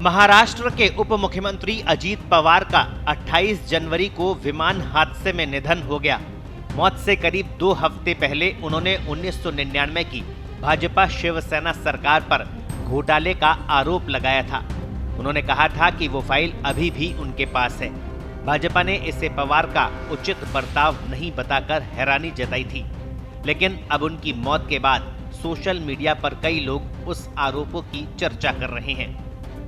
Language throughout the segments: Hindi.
महाराष्ट्र के उप मुख्यमंत्री अजीत पवार का 28 जनवरी को विमान हादसे में निधन हो गया। मौत से करीब 2 हफ्ते पहले उन्होंने 1999 की भाजपा शिवसेना सरकार पर घोटाले का आरोप लगाया था। उन्होंने कहा था कि वो फाइल अभी भी उनके पास है। भाजपा ने इसे पवार का उचित बर्ताव नहीं बताकर हैरानी जताई थी, लेकिन अब उनकी मौत के बाद सोशल मीडिया पर कई लोग उस आरोपों की चर्चा कर रहे हैं।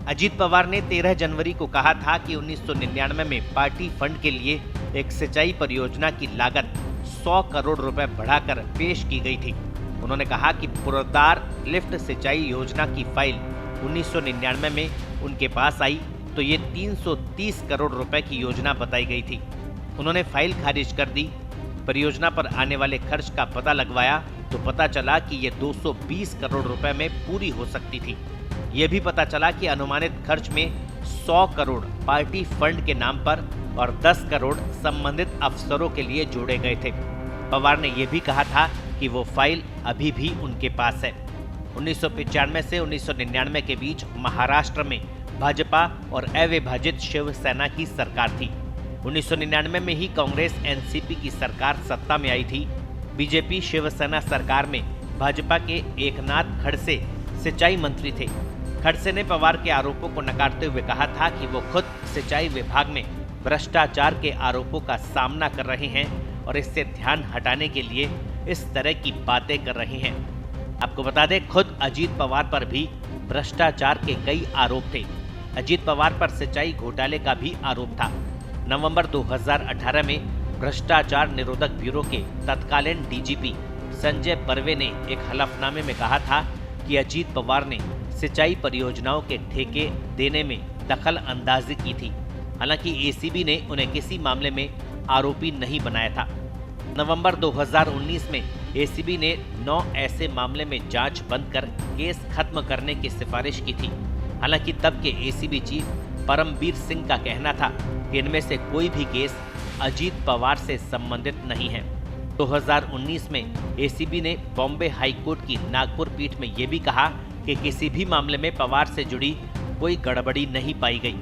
अजीत पवार ने 13 जनवरी को कहा था कि 1999 में पार्टी फंड के लिए एक सिंचाई परियोजना की लागत 100 करोड़ रुपए बढ़ाकर पेश की गई थी। उन्होंने कहा कि पुरदार लिफ्ट सिंचाई योजना की फाइल 1999 में उनके पास आई तो ये 330 करोड़ रुपए की योजना बताई गई थी। उन्होंने फाइल खारिज कर दी। परियोजना पर आने वाले खर्च का पता लगवाया तो पता चला कि ये 220 करोड़ रुपए में पूरी हो सकती थी। ये भी पता चला कि अनुमानित खर्च में 100 करोड़ पार्टी फंड के नाम पर और 10 करोड़ संबंधित अफसरों के लिए जोड़े गए थे। पवार ने यह भी कहा था कि वो फाइल अभी भी उनके पास है। 1995 से 1999 के बीच महाराष्ट्र में भाजपा और अविभाजित शिवसेना की सरकार थी। 1999 में ही कांग्रेस एनसीपी की सरकार सत्ता में आई थी। बीजेपी शिवसेना सरकार में भाजपा के एकनाथ खड़से सिंचाई मंत्री थे। खड़से ने पवार के आरोपों को नकारते हुए कहा था कि वो खुद सिंचाई विभाग में भ्रष्टाचार के आरोपों का सामना कर रहे हैं और इससे ध्यान हटाने के लिए इस तरह की बातें कर रहे हैं। आपको बता दें, खुद अजीत पवार पर भी भ्रष्टाचार के कई आरोप थे। अजीत पवार पर सिंचाई घोटाले का भी आरोप था। नवंबर 2018 में भ्रष्टाचार निरोधक ब्यूरो के तत्कालीन डीजीपी संजय बर्वे ने एक हलफनामे में कहा था कि अजीत पवार ने सिंचाई परियोजनाओं के ठेके देने में दखल अंदाजी की थी। हालांकि एसीबी ने उन्हें किसी मामले में आरोपी नहीं बनाया था। नवंबर 2019 में एसीबी ने 9 ऐसे मामले में जांच बंद कर केस खत्म करने की सिफारिश की थी। हालांकि तब के एसीबी चीफ परमबीर सिंह का कहना था कि इनमें से कोई भी केस अजीत पवार से संबंधित नहीं है। 2019 में एसीबी ने बॉम्बे हाईकोर्ट की नागपुर पीठ में यह भी कहा कि किसी भी मामले में पवार से जुड़ी कोई गड़बड़ी नहीं पाई गई।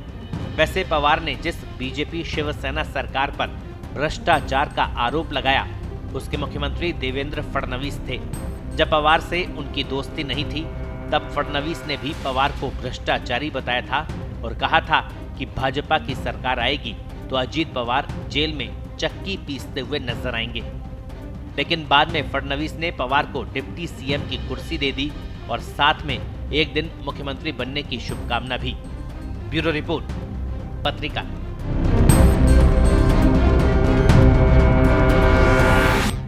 वैसे पवार ने जिस बीजेपी शिवसेना सरकार पर भ्रष्टाचार का आरोप लगाया, उसके मुख्यमंत्री देवेंद्र फडणवीस थे। जब पवार से उनकी दोस्ती नहीं थी, तब फडणवीस ने भी पवार को भ्रष्टाचारी बताया था और कहा था कि भाजपा की सरकार आएगी तो अजीत पवार जेल में चक्की पीसते हुए नजर आएंगे। लेकिन बाद में फडणवीस ने पवार को डिप्टी सीएम की कुर्सी दे दी और साथ में एक दिन मुख्यमंत्री बनने की शुभकामना भी। ब्यूरो रिपोर्ट, पत्रिका।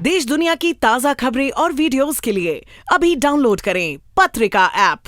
देश दुनिया की ताजा खबरें और वीडियोस के लिए अभी डाउनलोड करें पत्रिका ऐप।